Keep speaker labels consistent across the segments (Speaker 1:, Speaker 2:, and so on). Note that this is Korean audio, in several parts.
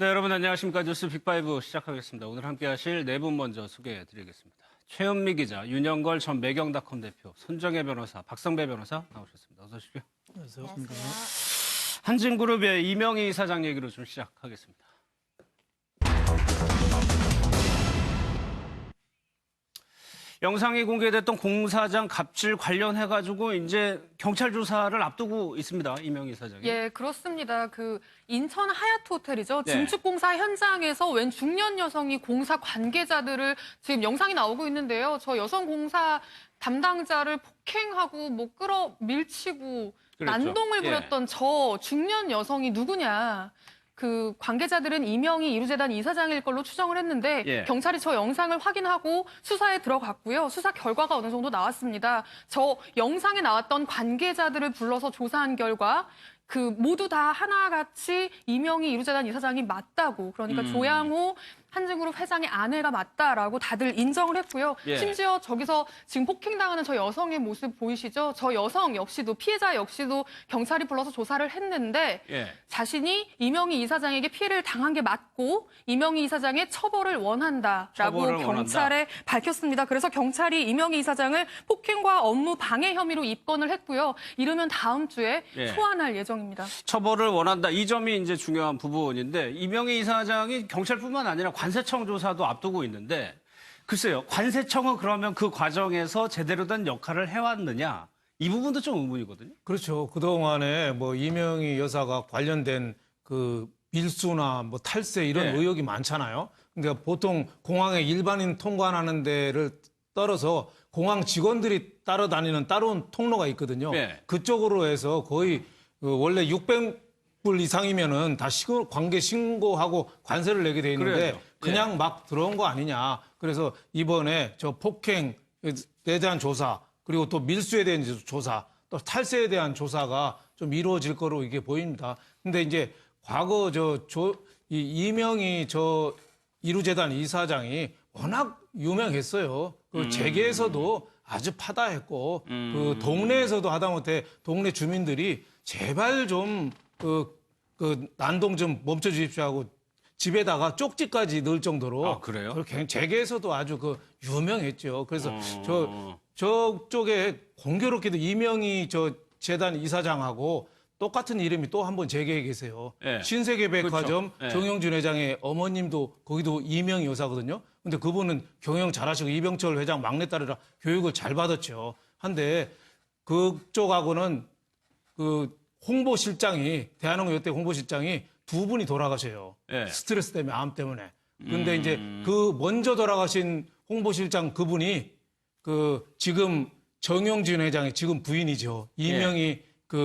Speaker 1: 네, 여러분 안녕하십니까. 뉴스 빅5 시작하겠습니다. 오늘 함께하실 네 분 먼저 소개해드리겠습니다. 최은미 기자, 윤영걸 전 매경닷컴 대표, 손정혜 변호사, 박성배 변호사 나오셨습니다. 어서 오십시오.
Speaker 2: 안녕하세요.
Speaker 1: 한진그룹의 이명희 사장 얘기로 좀 시작하겠습니다. 영상이 공개됐던 공사장 갑질 관련해가지고 이제 경찰 조사를 앞두고 있습니다. 이명희 사장이.
Speaker 2: 예, 그렇습니다. 인천 하얏트 호텔이죠.
Speaker 1: 네.
Speaker 2: 증축 공사 현장에서 웬 중년 여성이 공사 관계자들을 지금 영상이 나오고 있는데요. 저 여성 공사 담당자를 폭행하고 끌어 밀치고
Speaker 1: 그랬죠.
Speaker 2: 난동을
Speaker 1: 예.
Speaker 2: 부렸던 저 중년 여성이 누구냐. 관계자들은 이명희 이루재단 이사장일 걸로 추정을 했는데
Speaker 1: 예.
Speaker 2: 경찰이 저 영상을 확인하고 수사에 들어갔고요. 수사 결과가 어느 정도 나왔습니다. 저 영상에 나왔던 관계자들을 불러서 조사한 결과 모두 다 하나같이 이명희 이루재단 이사장이 맞다고, 그러니까 조양호 한진그룹 회장의 아내가 맞다라고 다들 인정을 했고요.
Speaker 1: 예.
Speaker 2: 심지어 저기서 지금 폭행당하는 저 여성의 모습 보이시죠? 저 여성 역시도, 피해자 역시도 경찰이 불러서 조사를 했는데
Speaker 1: 예.
Speaker 2: 자신이 이명희 이사장에게 피해를 당한 게 맞고 이명희 이사장의 처벌을 원한다라고
Speaker 1: 처벌을
Speaker 2: 경찰에 밝혔습니다. 그래서 경찰이 이명희 이사장을 폭행과 업무 방해 혐의로 입건을 했고요. 이르면 다음 주에
Speaker 1: 예.
Speaker 2: 소환할 예정입니다.
Speaker 1: 처벌을 원한다. 이 점이 이제 중요한 부분인데 이명희 이사장이 경찰뿐만 아니라 관세청 조사도 앞두고 있는데 글쎄요. 관세청은 그러면 그 과정에서 제대로 된 역할을 해왔느냐. 이 부분도 좀 의문이거든요.
Speaker 3: 그렇죠. 그동안에 이명희 여사가 관련된 밀수나 탈세 이런
Speaker 1: 네.
Speaker 3: 의혹이 많잖아요. 그러니까 보통 공항에 일반인 통관하는 데를 떨어서 공항 직원들이 따라다니는 따로운 통로가 있거든요.
Speaker 1: 네.
Speaker 3: 그쪽으로 해서 거의 원래 600불 이상이면은 다 관계 신고하고 관세를 내게 돼 있는데
Speaker 1: 그래야죠.
Speaker 3: 그냥 막 들어온 거 아니냐. 그래서 이번에 저 폭행에 대한 조사, 그리고 또 밀수에 대한 조사, 또 탈세에 대한 조사가 좀 이루어질 거로 이게 보입니다. 근데 이제 과거 이명희 이루재단 이사장이 워낙 유명했어요. 재계에서도 아주 파다했고, 동네에서도 하다못해 동네 주민들이 제발 좀 난동 좀 멈춰 주십시오 하고 집에다가 쪽지까지 넣을 정도로.
Speaker 1: 아, 그래요?
Speaker 3: 재계에서도 아주 유명했죠. 그래서 저쪽에 공교롭게도 이명희 재단 이사장하고 똑같은 이름이 또 한 번 재계에 계세요.
Speaker 1: 네.
Speaker 3: 신세계백화점
Speaker 1: 그렇죠. 네.
Speaker 3: 정영준 회장의 어머님도 거기도 이명희 여사거든요. 근데 그분은 경영 잘하시고 이병철 회장 막내딸이라 교육을 잘 받았죠. 한데 그쪽하고는 홍보실장이, 대한항공 여태 홍보실장이 두 분이 돌아가셔요.
Speaker 1: 네.
Speaker 3: 스트레스 때문에, 암 때문에. 근데 이제 먼저 돌아가신 홍보실장 그분이 지금 정영진 회장의 지금 부인이죠. 이명희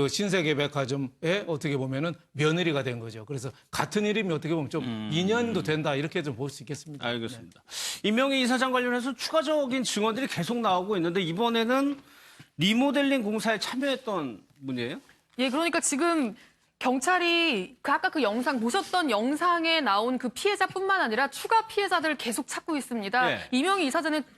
Speaker 3: 신세계백화점에 어떻게 보면은 며느리가 된 거죠. 그래서 같은 이름이 어떻게 보면 좀 인연도 된다, 이렇게 좀 볼 수 있겠습니다.
Speaker 1: 알겠습니다. 이명희 이사장 관련해서 추가적인 증언들이 계속 나오고 있는데 이번에는 리모델링 공사에 참여했던 분이에요?
Speaker 2: 예, 그러니까 지금 경찰이 아까 영상 보셨던 영상에 나온 피해자뿐만 아니라 추가 피해자들을 계속 찾고 있습니다.
Speaker 1: 네.
Speaker 2: 이명희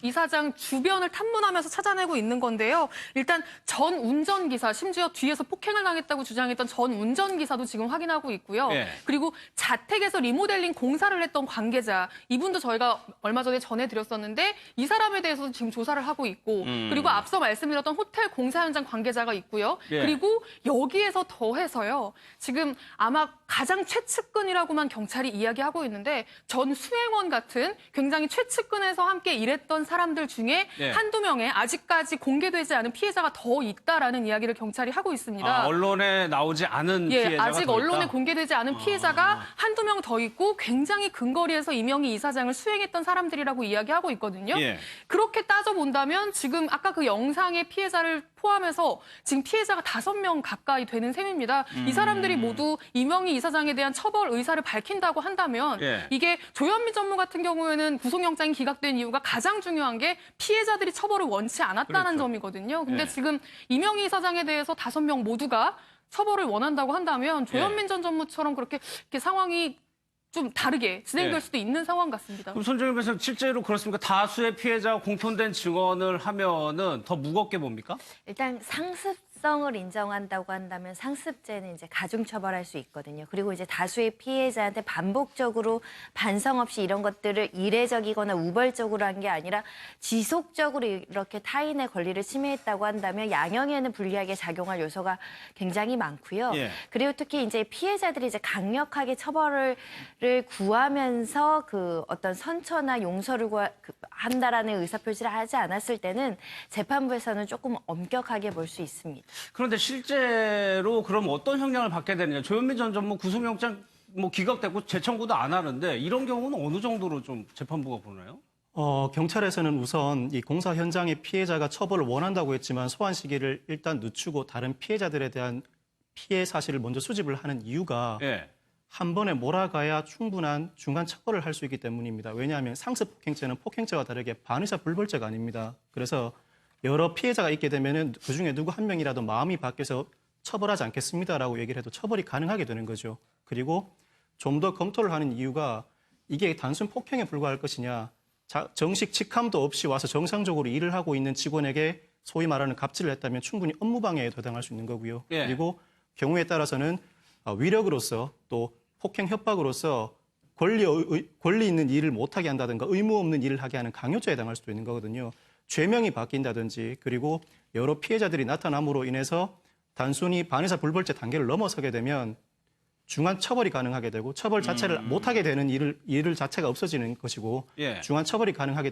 Speaker 2: 이사장 주변을 탐문하면서 찾아내고 있는 건데요. 일단 전 운전기사, 심지어 뒤에서 폭행을 당했다고 주장했던 전 운전기사도 지금 확인하고 있고요.
Speaker 1: 네.
Speaker 2: 그리고 자택에서 리모델링 공사를 했던 관계자, 이분도 저희가 얼마 전에 전해드렸었는데 이 사람에 대해서도 지금 조사를 하고 있고, 그리고 앞서 말씀드렸던 호텔 공사 현장 관계자가 있고요.
Speaker 1: 예.
Speaker 2: 그리고 여기에서 더해서요. 지금 아마 가장 최측근이라고만 경찰이 이야기하고 있는데 전 수행원 같은 굉장히 최측근에서 함께 일했던 사람들 중에
Speaker 1: 네.
Speaker 2: 한두 명의 아직까지 공개되지 않은 피해자가 더 있다라는 이야기를 경찰이 하고 있습니다.
Speaker 1: 언론에 나오지 않은 피해자가
Speaker 2: 아직
Speaker 1: 더
Speaker 2: 언론에
Speaker 1: 있다?
Speaker 2: 공개되지 않은 피해자가 한두 명 더 있고 굉장히 근거리에서 이명희 이사장을 수행했던 사람들이라고 이야기하고 있거든요.
Speaker 1: 예.
Speaker 2: 그렇게 따져본다면 지금 아까 영상의 피해자를 포함해서 지금 피해자가 5명 가까이 되는 셈입니다. 이 사람들이 모두 이명희 이사장에 대한 처벌 의사를 밝힌다고 한다면
Speaker 1: 예.
Speaker 2: 이게 조현민 전무 같은 경우에는 구속영장이 기각된 이유가 가장 중요한 게 피해자들이 처벌을 원치 않았다는
Speaker 1: 그렇죠.
Speaker 2: 점이거든요. 근데
Speaker 1: 예.
Speaker 2: 지금 이명희 이사장에 대해서 5명 모두가 처벌을 원한다고 한다면 조현민 전 전무처럼 그렇게 상황이 좀 다르게 진행될
Speaker 1: 예.
Speaker 2: 수도 있는 상황 같습니다.
Speaker 1: 그럼 손정혜 변호사 실제로 그렇습니까? 다수의 피해자가 공통된 증언을 하면은 더 무겁게 봅니까?
Speaker 4: 일단 상습 악성을 인정한다고 한다면 상습죄는 이제 가중처벌할 수 있거든요. 그리고 이제 다수의 피해자한테 반복적으로 반성 없이 이런 것들을 이례적이거나 우발적으로 한 게 아니라 지속적으로 이렇게 타인의 권리를 침해했다고 한다면 양형에는 불리하게 작용할 요소가 굉장히 많고요.
Speaker 1: 예.
Speaker 4: 그리고 특히 이제 피해자들이 이제 강력하게 처벌을 구하면서 그 어떤 선처나 용서를 한다라는 의사표시를 하지 않았을 때는 재판부에서는 조금 엄격하게 볼 수 있습니다.
Speaker 1: 그런데 실제로 그럼 어떤 형량을 받게 되느냐? 조현민 전 전무 구속영장 기각됐고 재청구도 안 하는데 이런 경우는 어느 정도로 좀 재판부가 보나요?
Speaker 5: 경찰에서는 우선 이 공사 현장의 피해자가 처벌을 원한다고 했지만 소환 시기를 일단 늦추고 다른 피해자들에 대한 피해 사실을 먼저 수집을 하는 이유가
Speaker 1: 예.
Speaker 5: 한 번에 몰아가야 충분한 중간 처벌을 할 수 있기 때문입니다. 왜냐하면 상습 폭행죄는 폭행죄와 다르게 반의사 불벌죄가 아닙니다. 그래서 여러 피해자가 있게 되면은 그중에 누구 한 명이라도 마음이 바뀌어서 처벌하지 않겠습니다라고 얘기를 해도 처벌이 가능하게 되는 거죠. 그리고 좀 더 검토를 하는 이유가 이게 단순 폭행에 불과할 것이냐, 정식 직함도 없이 와서 정상적으로 일을 하고 있는 직원에게 소위 말하는 갑질을 했다면 충분히 업무방해에 도당할 수 있는 거고요.
Speaker 1: 예.
Speaker 5: 그리고 경우에 따라서는 위력으로서 또 폭행 협박으로서 권리 있는 일을 못하게 한다든가 의무 없는 일을 하게 하는 강요죄에 해당할 수도 있는 거거든요. 죄명이 바뀐다든지 그리고 여러 피해자들이 나타남으로 인해서 단순히 반의사 불벌죄 단계를 넘어서게 되면 중한 처벌이 가능하게 되고 처벌 자체를 못하게 되는 일을 자체가 없어지는 것이고
Speaker 1: 예.
Speaker 5: 중한 처벌이 가능하게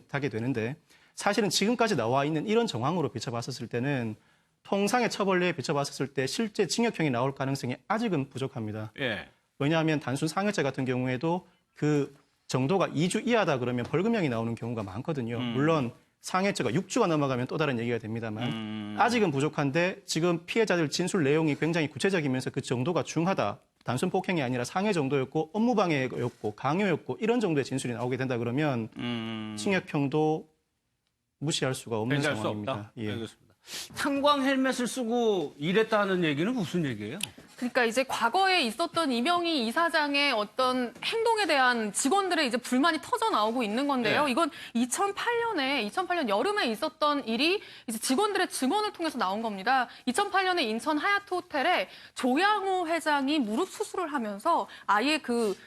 Speaker 5: 하게 되는데 사실은 지금까지 나와 있는 이런 정황으로 비춰봤었을 때는 통상의 처벌례에 비춰봤었을 때 실제 징역형이 나올 가능성이 아직은 부족합니다.
Speaker 1: 예.
Speaker 5: 왜냐하면 단순 상해죄 같은 경우에도 그 정도가 2주 이하다 그러면 벌금형이 나오는 경우가 많거든요. 물론 상해죄가 6주가 넘어가면 또 다른 얘기가 됩니다만 아직은 부족한데 지금 피해자들 진술 내용이 굉장히 구체적이면서 그 정도가 중하다. 단순 폭행이 아니라 상해 정도였고 업무방해였고 강요였고 이런 정도의 진술이 나오게 된다 그러면 징역형도 무시할 수가 없는
Speaker 1: 배제할 수
Speaker 5: 상황입니다.
Speaker 1: 없다.
Speaker 5: 예.
Speaker 1: 알겠습니다. 탄광 헬멧을 쓰고 일했다는 얘기는 무슨 얘기예요?
Speaker 2: 그러니까 이제 과거에 있었던 이명희 이사장의 어떤 행동에 대한 직원들의 이제 불만이 터져 나오고 있는 건데요.
Speaker 1: 네.
Speaker 2: 이건 2008년 여름에 있었던 일이 이제 직원들의 증언을 통해서 나온 겁니다. 2008년에 인천 하얏트 호텔에 조양호 회장이 무릎 수술을 하면서 아예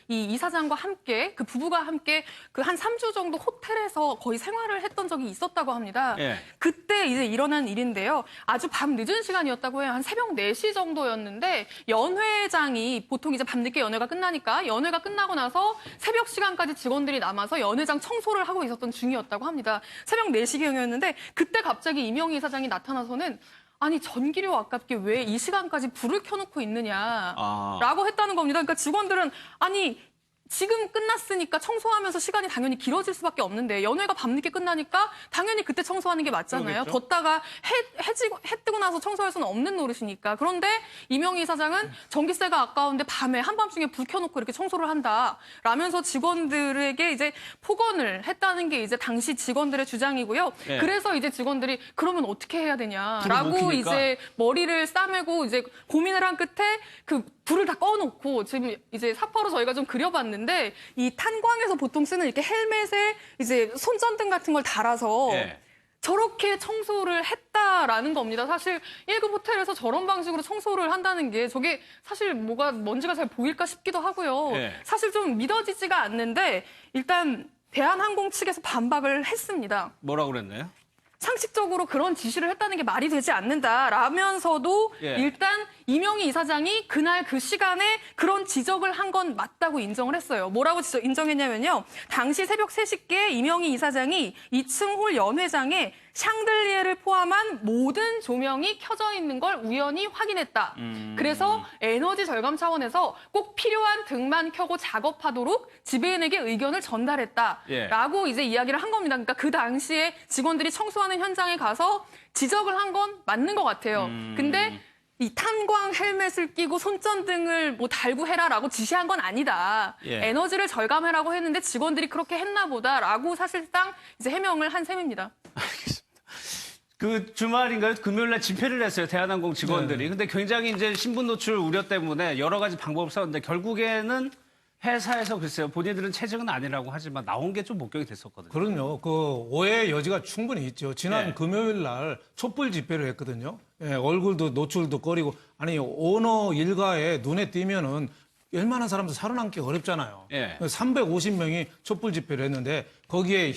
Speaker 2: 이 이사장과 함께 그 부부가 함께 그 한 3주 정도 호텔에서 거의 생활을 했던 적이 있었다고 합니다.
Speaker 1: 예.
Speaker 2: 그때 이제 일어난 일인데요. 아주 밤 늦은 시간이었다고 해요. 한 새벽 4시 정도였는데 연회장이 보통 이제 밤늦게 연회가 끝나니까 연회가 끝나고 나서 새벽 시간까지 직원들이 남아서 연회장 청소를 하고 있었던 중이었다고 합니다. 새벽 4시경이었는데 그때 갑자기 이명희 이사장이 나타나서는 아니 전기료 아깝게 왜 이 시간까지 불을 켜놓고 있느냐라고 했다는 겁니다. 그러니까 직원들은 아니 지금 끝났으니까 청소하면서 시간이 당연히 길어질 수밖에 없는데 연회가 밤늦게 끝나니까 당연히 그때 청소하는 게 맞잖아요.
Speaker 1: 그러겠죠.
Speaker 2: 뒀다가 해 뜨고 나서 청소할 수는 없는 노릇이니까. 그런데 이명희 사장은 전기세가 아까운데 밤에 한밤중에 불 켜놓고 이렇게 청소를 한다라면서 직원들에게 이제 폭언을 했다는 게 이제 당시 직원들의 주장이고요.
Speaker 1: 네.
Speaker 2: 그래서 이제 직원들이 그러면 어떻게 해야
Speaker 1: 불을 못
Speaker 2: 되냐라고
Speaker 1: 켜니까.
Speaker 2: 이제 머리를 싸매고 이제 고민을 한 끝에 그 불을 다 꺼놓고 지금 이제 사파로 저희가 좀 그려봤는데 이 탄광에서 보통 쓰는 이렇게 헬멧에 이제 손전등 같은 걸 달아서
Speaker 1: 예.
Speaker 2: 저렇게 청소를 했다라는 겁니다. 사실 1급 호텔에서 저런 방식으로 청소를 한다는 게 저게 사실 뭔지가 잘 보일까 싶기도 하고요.
Speaker 1: 예.
Speaker 2: 사실 좀 믿어지지가 않는데 일단 대한항공 측에서 반박을 했습니다.
Speaker 1: 뭐라고 그랬나요?
Speaker 2: 상식적으로 그런 지시를 했다는 게 말이 되지 않는다라면서도
Speaker 1: 예.
Speaker 2: 일단 이명희 이사장이 그날 그 시간에 그런 지적을 한 건 맞다고 인정을 했어요. 뭐라고 인정했냐면요. 당시 새벽 3시께 이명희 이사장이 2층 홀 연회장에 샹들리에를 포함한 모든 조명이 켜져 있는 걸 우연히 확인했다. 그래서 에너지 절감 차원에서 꼭 필요한 등만 켜고 작업하도록 지배인에게 의견을 전달했다라고 이제 이야기를 한 겁니다. 그러니까 그 당시에 직원들이 청소하는 현장에 가서 지적을 한 건 맞는 것 같아요. 근데 이 탄광 헬멧을 끼고 손전등을 달고 해라라고 지시한 건 아니다.
Speaker 1: 예.
Speaker 2: 에너지를 절감해라고 했는데 직원들이 그렇게 했나 보다라고 사실상 이제 해명을 한 셈입니다.
Speaker 1: 그 주말인가요? 금요일날 집회를 했어요. 대한항공 직원들이. 근데 굉장히 이제 신분 노출 우려 때문에 여러 가지 방법을 썼는데 결국에는 회사에서 글쎄요, 본인들은 채증은 아니라고 하지만 나온 게 좀 목격이 됐었거든요.
Speaker 3: 그럼요. 그 오해의 여지가 충분히 있죠. 지난
Speaker 1: 네.
Speaker 3: 금요일 날 촛불 집회를 했거든요. 예, 얼굴도 노출도 꺼리고 아니 오너 일가에 눈에 띄면은 웬만한 사람도 살아남기 어렵잖아요.
Speaker 1: 예.
Speaker 3: 350명이 촛불 집회를 했는데 거기에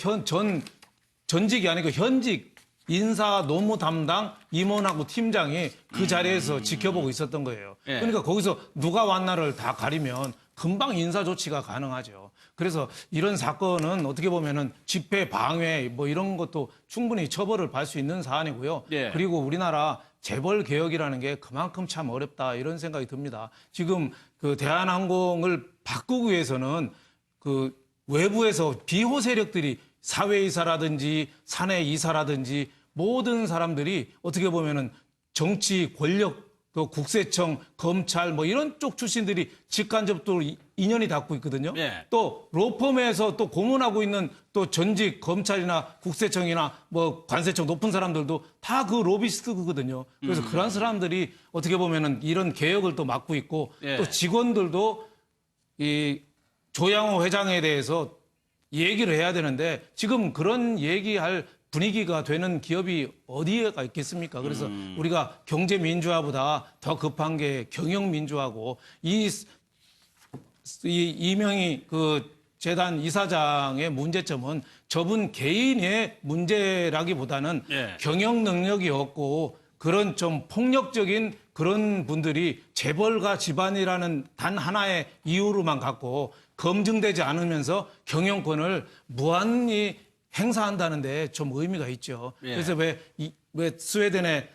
Speaker 3: 전직이 아니고 현직 인사 노무 담당 임원하고 팀장이 그 자리에서 지켜보고 있었던 거예요.
Speaker 1: 예.
Speaker 3: 그러니까 거기서 누가 왔나를 다 가리면 금방 인사 조치가 가능하죠. 그래서 이런 사건은 어떻게 보면은 집회 방해 뭐 이런 것도 충분히 처벌을 받을 수 있는 사안이고요.
Speaker 1: 예.
Speaker 3: 그리고 우리나라 재벌 개혁이라는 게 그만큼 참 어렵다 이런 생각이 듭니다. 지금 그 대한항공을 바꾸기 위해서는 그 외부에서 비호 세력들이 사회이사라든지 사내이사라든지 모든 사람들이 어떻게 보면은 정치 권력 또 국세청, 검찰 뭐 이런 쪽 출신들이 직간접적으로 인연이 닿고 있거든요.
Speaker 1: 예.
Speaker 3: 또 로펌에서 또 고문하고 있는 또 전직 검찰이나 국세청이나 뭐 관세청 높은 사람들도 다 그 로비스트거든요. 그래서 그런 사람들이 어떻게 보면은 이런 개혁을 또 맡고 있고
Speaker 1: 예.
Speaker 3: 또 직원들도 이 조양호 회장에 대해서 얘기를 해야 되는데 지금 그런 얘기할 분위기가 되는 기업이 어디에가 있겠습니까? 그래서 우리가 경제 민주화보다 더 급한 게 경영 민주화고 이 이명희 그 재단 이사장의 문제점은 저분 개인의 문제라기보다는
Speaker 1: 예.
Speaker 3: 경영 능력이 없고 그런 좀 폭력적인 그런 분들이 재벌가 집안이라는 단 하나의 이유로만 갖고 검증되지 않으면서 경영권을 무한히 행사한다는데 좀 의미가 있죠.
Speaker 1: 예.
Speaker 3: 그래서 왜 스웨덴의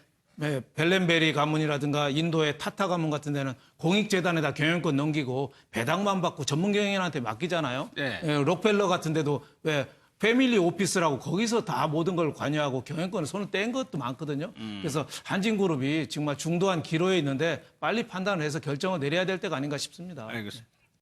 Speaker 3: 벨렌베리 가문이라든가 인도의 타타 가문 같은 데는 공익재단에다 경영권 넘기고 배당만 받고 전문 경영인한테 맡기잖아요.
Speaker 1: 예.
Speaker 3: 록펠러 같은 데도 왜 패밀리 오피스라고 거기서 다 모든 걸 관여하고 경영권을 손을 뗀 것도 많거든요. 그래서 한진그룹이 정말 중도한 기로에 있는데 빨리 판단을 해서 결정을 내려야 될 때가 아닌가 싶습니다.
Speaker 1: 알겠습니다.